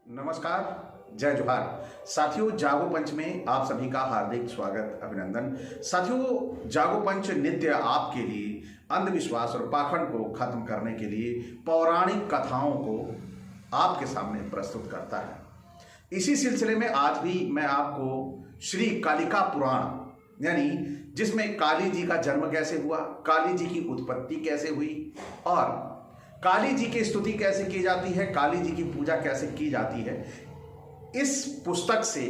नमस्कार, जय जोहार। साथियों, जागो पंच में आप सभी का हार्दिक स्वागत, अभिनंदन। साथियों, जागो पंच नित्य आपके लिए अंधविश्वास और पाखंड को खत्म करने के लिए पौराणिक कथाओं को आपके सामने प्रस्तुत करता है। इसी सिलसिले में आज भी मैं आपको श्री कालिका पुराण, यानी जिसमें काली जी का जन्म कैसे हुआ, काली जी की उत्पत्ति कैसे हुई और काली जी की स्तुति कैसे की जाती है, काली जी की पूजा कैसे की जाती है, इस पुस्तक से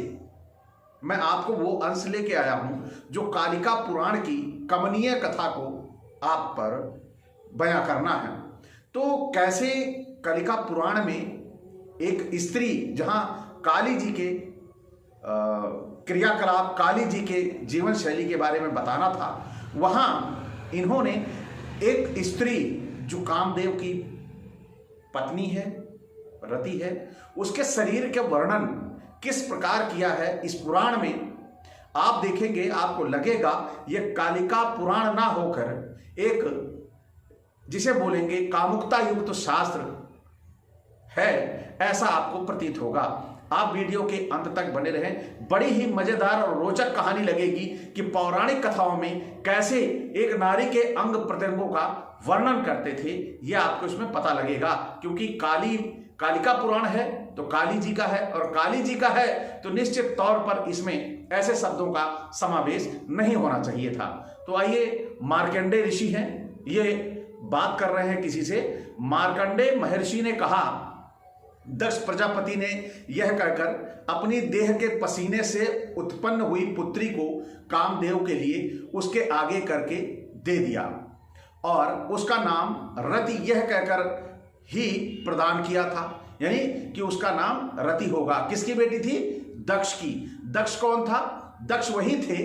मैं आपको वो अंश लेके आया हूं जो कालिका पुराण की कमनीय कथा को आप पर बयां करना है। तो कैसे कालिका पुराण में एक स्त्री, जहां काली जी के क्रियाकलाप, काली जी के जीवन शैली के बारे में बताना था, वहां इन्होंने एक स्त्री जो कामदेव की पत्नी है, रति है, उसके शरीर के वर्णन किस प्रकार किया है इस पुराण में आप देखेंगे। आपको लगेगा यह कालिका पुराण ना होकर एक, जिसे बोलेंगे, कामुकता युक्त शास्त्र है, ऐसा आपको प्रतीत होगा। आप वीडियो के अंत तक बने रहें। बड़ी ही मजेदार और रोचक कहानी लगेगी कि पौराणिक कथाओं में कैसे एक नारी के अंग प्रत्यंगों का वर्णन करते थे, यह आपको इसमें पता लगेगा। क्योंकि कालिका पुराण है तो काली जी का है, और काली जी का है तो निश्चित तौर पर इसमें ऐसे शब्दों का समावेश नहीं होना चाहिए था। तो आइए, मार्कंडेय ऋषि हैं, ये बात कर रहे हैं किसी से। मार्कंडेय महर्षि ने कहा, दक्ष प्रजापति ने यह कहकर अपनी देह के पसीने से उत्पन्न हुई पुत्री को कामदेव के लिए उसके आगे करके दे दिया और उसका नाम रति यह कहकर ही प्रदान किया था, यानी कि उसका नाम रति होगा। किसकी बेटी थी? दक्ष की। दक्ष कौन था? दक्ष वही थे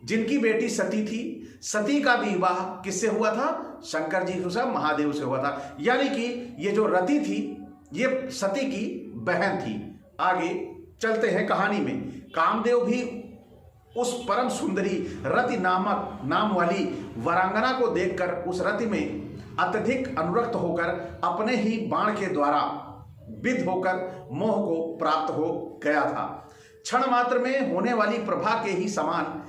जिनकी बेटी सती थी। सती का विवाह किससे हुआ था? शंकर जी से, महादेव से हुआ था। यानी कि ये जो रति थी ये सती की बहन थी। आगे चलते हैं कहानी में। कामदेव भी उस परम सुंदरी रति नाम वाली वरांगना को देखकर उस रति में अत्यधिक अनुरक्त होकर अपने ही बाण के द्वारा विद्ध होकर मोह को प्राप्त हो गया था। क्षण मात्र में होने वाली प्रभा के ही समान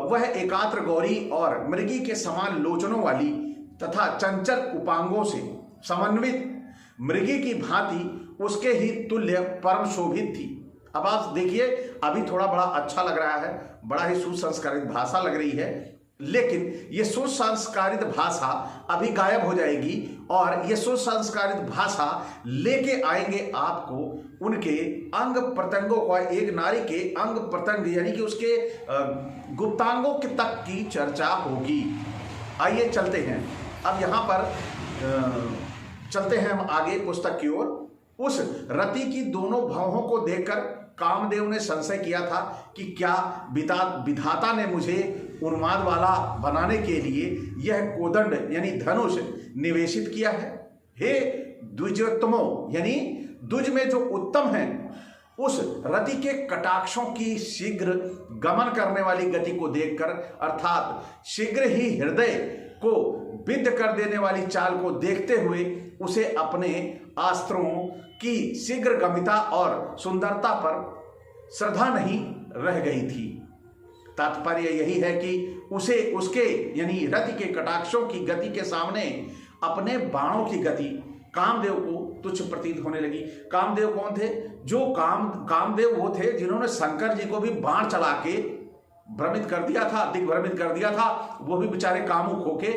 वह एकात्र गौरी और मृगी के समान लोचनों वाली तथा चंचल उपांगों से समन्वित मृगी की भांति उसके ही तुल्य परम शोभित थी। अब आप देखिए, अभी थोड़ा बड़ा अच्छा लग रहा है, बड़ा ही सुसंस्कारित भाषा लग रही है, लेकिन ये सुसंस्कारित भाषा अभी गायब हो जाएगी और ये सुसंस्कारित भाषा लेके आएंगे आपको उनके अंग प्रत्यंगों का, एक नारी के अंग प्रत्यंग यानी कि उसके गुप्तांगों के तक की चर्चा होगी। आइए चलते हैं। अब यहाँ पर चलते हैं हम आगे पुस्तक की ओर। उस रति की दोनों भौहों को देखकर कामदेव ने संशय किया था कि क्या विधाता ने मुझे उन्माद वाला बनाने के लिए यह कोदंड यानी धनुष निवेशित किया है। हे द्विजोत्तमो, यानी द्विज में जो उत्तम है, उस रति के कटाक्षों की शीघ्र गमन करने वाली गति को देखकर, अर्थात शीघ्र ही हृदय को विद्ध कर देने वाली चाल को देखते हुए उसे अपने अस्त्रों की शीघ्र गमिता और सुंदरता पर श्रद्धा नहीं रह गई थी। तात्पर्य यही है कि उसे उसके यानी रति के कटाक्षों की गति के सामने अपने बाणों की गति कामदेव को तुच्छ प्रतीत होने लगी। कामदेव कौन थे? जो कामदेव वो थे जिन्होंने शंकर जी को भी बाण चला के भ्रमित कर दिया था, दिग्भ्रमित कर दिया था। वो भी बेचारे कामुक होके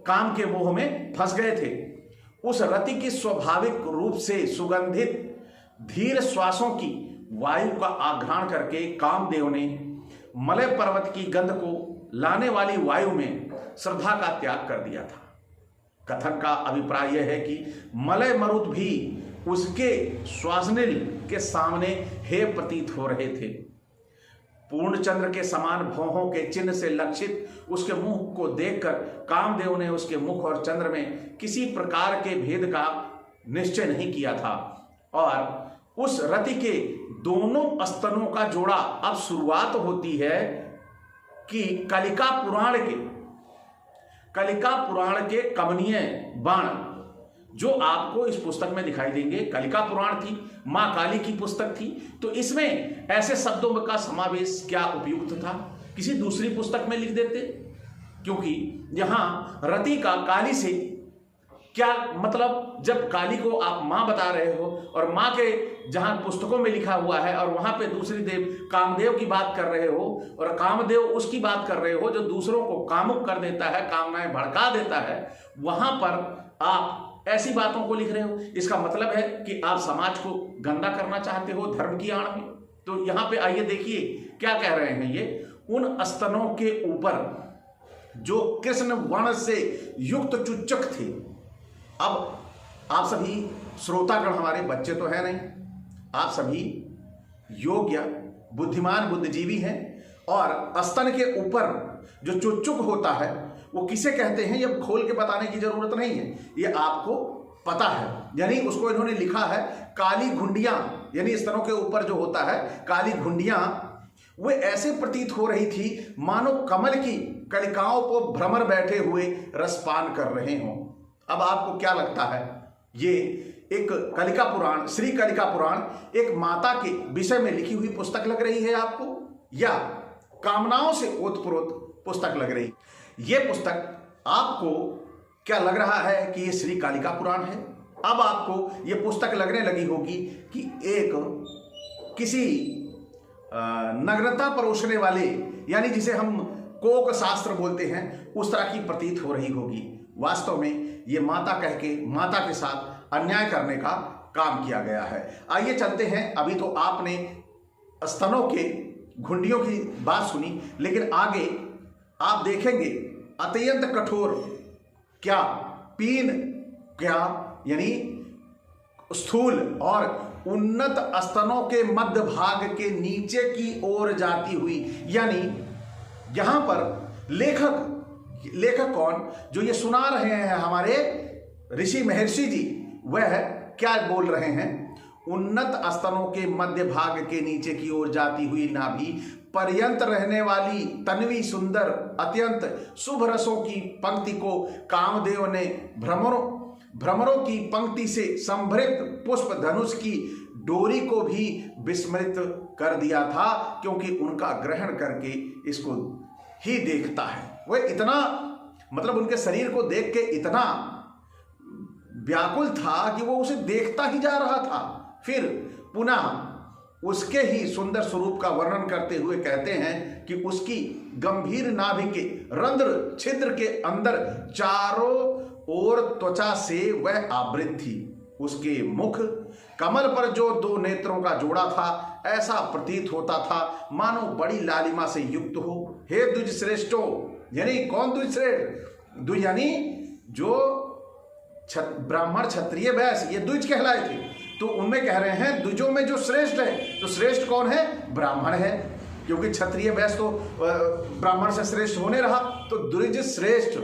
काम के मोह में फंस गए थे। उस रति की स्वाभाविक रूप से सुगंधित धीर श्वासों की वायु का आघ्राण करके कामदेव ने मलय पर्वत की गंध को लाने वाली वायु में श्रद्धा का त्याग कर दिया था। कथन का अभिप्राय यह है कि मलय मरुत भी उसके श्वासनिल के सामने हे प्रतीत हो रहे थे। पूर्णचंद्र के समान भौहों के चिन्ह से लक्षित उसके मुख को देखकर कामदेव ने उसके मुख और चंद्र में किसी प्रकार के भेद का निश्चय नहीं किया था और उस रति के दोनों स्तनों का जोड़ा। अब शुरुआत होती है कि कालिका पुराण के कमनीय बाण जो आपको इस पुस्तक में दिखाई देंगे। कलिका पुराण थी, मां काली की पुस्तक थी, तो इसमें ऐसे शब्दों का समावेश क्या उपयुक्त था, किसी दूसरी पुस्तक में लिख देते, क्योंकि यहां रति का काली से क्या मतलब, जब काली को आप मां बता रहे हो और मां के जहां पुस्तकों में लिखा हुआ है और वहां पे दूसरी देव कामदेव की बात कर रहे हो और कामदेव उसकी बात कर रहे हो जो दूसरों को कामुक कर देता है, कामनाएं भड़का देता है, वहां पर आप ऐसी बातों को लिख रहे हो। इसका मतलब है कि आप समाज को गंदा करना चाहते हो धर्म की आड़ में। तो यहां पे आइए देखिए क्या कह रहे हैं ये, उन स्तनों के ऊपर जो कृष्ण वर्ण से युक्त चुच्चक थे। अब आप सभी श्रोतागण हमारे बच्चे तो है नहीं, आप सभी योग्य बुद्धिमान बुद्धिजीवी हैं, और स्तन के ऊपर जो चुच्चुक होता है वो किसे कहते हैं ये खोल के बताने की जरूरत नहीं है, ये आपको पता है। यानी उसको इन्होंने लिखा है काली घुंडियां, यानी स्तनों के ऊपर जो होता है काली घुंडियां, वो ऐसे प्रतीत हो रही थी मानो कमल की कलिकाओं को भ्रमर बैठे हुए रसपान कर रहे हों। अब आपको क्या लगता है, ये एक कलिका पुराण, श्री कलिका पुराण एक माता के विषय में लिखी हुई पुस्तक लग रही है आपको, या कामनाओं से ओतप्रोत पुस्तक लग रही? ये पुस्तक आपको क्या लग रहा है कि ये श्री कालिका पुराण है? अब आपको ये पुस्तक लगने लगी होगी कि एक किसी नग्नता परोसने वाले, यानी जिसे हम कोक शास्त्र बोलते हैं, उस तरह की प्रतीत हो रही होगी। वास्तव में ये माता कह के माता के साथ अन्याय करने का काम किया गया है। आइए चलते हैं। अभी तो आपने स्तनों के घुंडियों की बात सुनी, लेकिन आगे आप देखेंगे अत्यंत कठोर, क्या पीन, क्या यानी स्थूल और उन्नत स्तनों के मध्य भाग के नीचे की ओर जाती हुई, यानी यहां पर लेखक कौन, जो ये सुना रहे हैं हमारे ऋषि महर्षि जी, वह क्या बोल रहे हैं? उन्नत स्तनों के मध्य भाग के नीचे की ओर जाती हुई नाभि पर्यंत रहने वाली तन्वी सुंदर अत्यंत शुभ रसों की पंक्ति को कामदेव ने भ्रमरों की पंक्ति से संभृत पुष्प धनुष की डोरी को भी विस्मृत कर दिया था, क्योंकि उनका ग्रहण करके इसको ही देखता है। वह इतना मतलब उनके शरीर को देख के इतना व्याकुल था कि वो उसे देखता ही जा रहा था। फिर पुनः उसके ही सुंदर स्वरूप का वर्णन करते हुए कहते हैं कि उसकी गंभीर नाभि के रंध्र छिद्र के अंदर चारों ओर त्वचा से वह आवृत थी। उसके मुख कमल पर जो दो नेत्रों का जोड़ा था, ऐसा प्रतीत होता था मानो बड़ी लालिमा से युक्त हो। हे द्विज श्रेष्ठो, यानी कौन द्विज श्रेष्ठ? द्विज यानी जो ब्राह्मण क्षत्रिय वैश्य, ये द्विज कहलाए थे, तो उनमें कह रहे हैं द्विजों में जो श्रेष्ठ है, तो श्रेष्ठ कौन है? ब्राह्मण है, क्योंकि क्षत्रिय वैश्य तो ब्राह्मण से श्रेष्ठ होने रहा। तो द्विज श्रेष्ठ,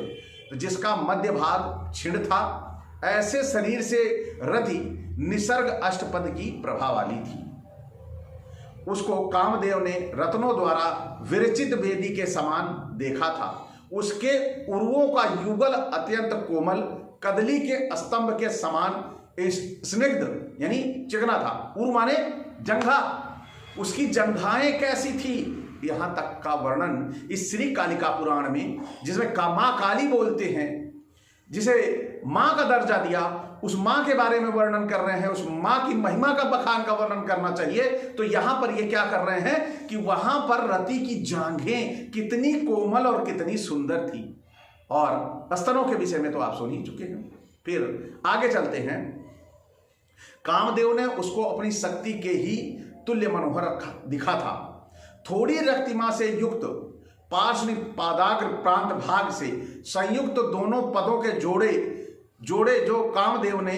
जिसका मध्य भाग छिड़ था, ऐसे शरीर से रति निसर्ग अष्टपद की प्रभा वाली थी। उसको कामदेव ने रत्नों द्वारा विरचित वेदी के समान देखा था। उसके उर्वों का युगल अत्यंत कोमल, कदली के स्तंभ के समान स्निग्ध यानी चिकना था। उर्व माने जंघा, उसकी जंघाएं कैसी थी, यहां तक का वर्णन इस श्री कालिका पुराण में, जिसमें मां काली बोलते हैं, जिसे मां का दर्जा दिया, उस मां के बारे में वर्णन कर रहे हैं, उस मां की महिमा का बखान का वर्णन करना चाहिए। तो यहां पर ये क्या कर रहे हैं कि वहां पर रति की जांघें कितनी कोमल और कितनी सुंदर थी। और स्तनों के विषय में तो आप सुन ही चुके हैं। फिर आगे चलते हैं। कामदेव ने उसको अपनी शक्ति के ही तुल्य मनोहर दिखा था। थोड़ी रक्तिमा से युक्त पार्श्व पादाग्र प्रांत भाग से संयुक्त दोनों पदों के जोड़े जो कामदेव ने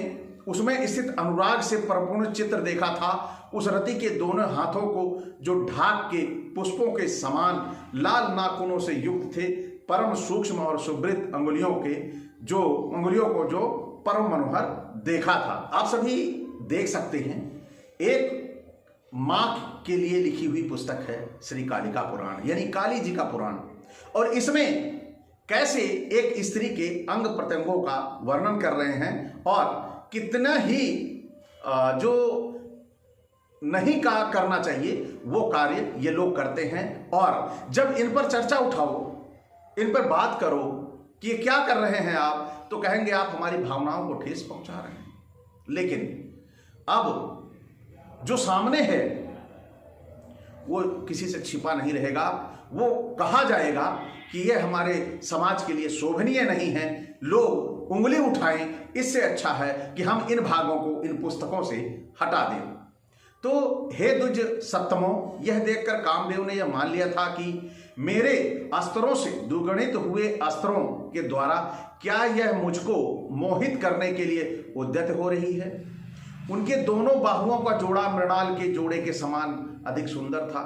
उसमें स्थित अनुराग से परिपूर्ण चित्र देखा था। उस रति के दोनों हाथों को जो ढाक के पुष्पों के समान लाल नाखूनों से युक्त थे, परम सूक्ष्म और सुवृत अंगुलियों को जो परम मनोहर देखा था। आप सभी देख सकते हैं, एक मां के लिए लिखी हुई पुस्तक है श्री कालिका पुराण, यानी काली जी का पुराण। और इसमें कैसे एक स्त्री के अंग प्रत्यंगों का वर्णन कर रहे हैं और कितना ही जो नहीं का करना चाहिए वो कार्य ये लोग करते हैं। और जब इन पर चर्चा उठाओ, इन पर बात करो कि ये क्या कर रहे हैं आप, तो कहेंगे आप हमारी भावनाओं को ठेस पहुंचा रहे हैं। लेकिन अब जो सामने है वो किसी से छिपा नहीं रहेगा, वो कहा जाएगा कि ये हमारे समाज के लिए शोभनीय नहीं है, लोग उंगली उठाएं, इससे अच्छा है कि हम इन भागों को इन पुस्तकों से हटा दें। तो हे द्विज सप्तमों, यह देखकर कामदेव ने यह मान लिया था कि मेरे अस्त्रों से दुर्गणित हुए अस्त्रों के द्वारा क्या यह मुझको मोहित करने के लिए उद्यत हो रही है। उनके दोनों बाहुओं का जोड़ा मृणाल के जोड़े के समान अधिक सुंदर था।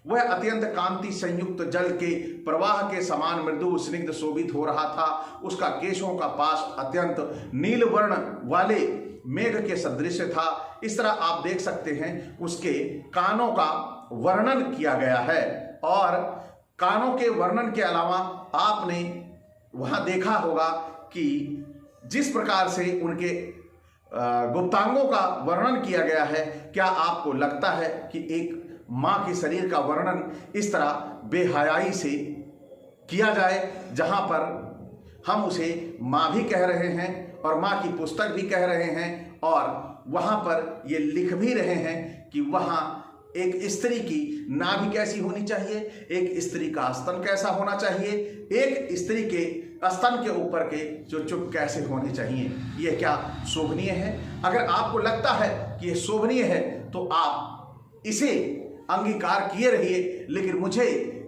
वह अत्यंत कांति संयुक्त जल के प्रवाह के समान मृदु स्निग्ध शोभित हो रहा था। उसका केशों का पाश अत्यंत नील वर्ण वाले मेघ के सदृश था। इस तरह आप देख सकते हैं उसके कानों का वर्णन किया गया है। और कानों के वर्णन के अलावा आपने वहां देखा होगा कि जिस प्रकार से उनके गुप्तांगों का वर्णन किया गया है, क्या आपको लगता है कि एक मां के शरीर का वर्णन इस तरह बेहयाई से किया जाए, जहां पर हम उसे मां भी कह रहे हैं और मां की पुस्तक भी कह रहे हैं, और वहां पर ये लिख भी रहे हैं कि वहां एक स्त्री की नाभि कैसी होनी चाहिए, एक स्त्री का स्तन कैसा होना चाहिए, एक स्त्री के स्तन के ऊपर के जो चुप कैसे होने चाहिए। ये क्या शोभनीय है? अगर आपको लगता है कि ये शोभनीय है तो आप इसे अंगीकार किए रहिए, लेकिन मुझे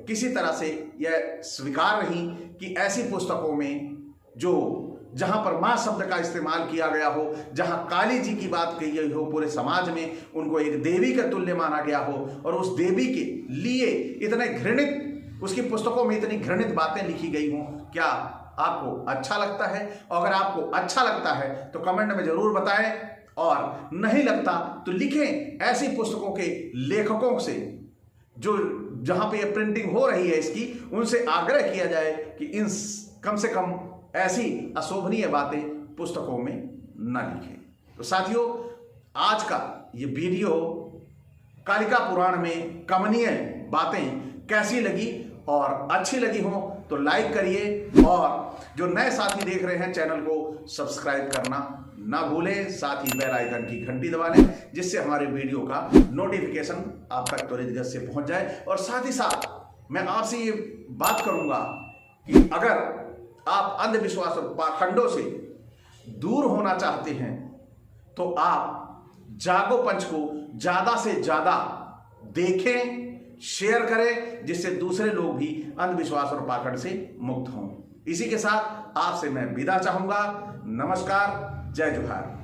किसी तरह से यह स्वीकार नहीं कि ऐसी पुस्तकों में जो जहां पर मां शब्द का इस्तेमाल किया गया हो, जहां काली जी की बात कही गई हो, पूरे समाज में उनको एक देवी का तुल्य माना गया हो, और उस देवी के लिए इतने घृणित, उसकी पुस्तकों में इतनी घृणित बातें लिखी गई हों, क्या आपको अच्छा लगता है? अगर आपको अच्छा लगता है तो कमेंट में जरूर बताएं, और नहीं लगता तो लिखें ऐसी पुस्तकों के लेखकों से जो जहां पे ये प्रिंटिंग हो रही है इसकी, उनसे आग्रह किया जाए कि इन कम से कम ऐसी अशोभनीय बातें पुस्तकों में न लिखें। तो साथियों, आज का ये वीडियो कालिका पुराण में कमनीय बातें कैसी लगी, और अच्छी लगी हो तो लाइक करिए, और जो नए साथी देख रहे हैं चैनल को सब्सक्राइब करना ना भूलें, साथ ही बेल आइकन की घंटी दबा लें, जिससे हमारे वीडियो का नोटिफिकेशन आप तक त्वरित गति से पहुंच जाए। और साथ ही साथ मैं आपसे ये बात करूंगा कि अगर आप अंधविश्वास और पाखंडों से दूर होना चाहते हैं तो आप जागो पंच को ज्यादा से ज्यादा देखें, शेयर करें, जिससे दूसरे लोग भी अंधविश्वास और पाखंड से मुक्त हों। इसी के साथ आपसे मैं विदा चाहूंगा। नमस्कार, जय जोहार।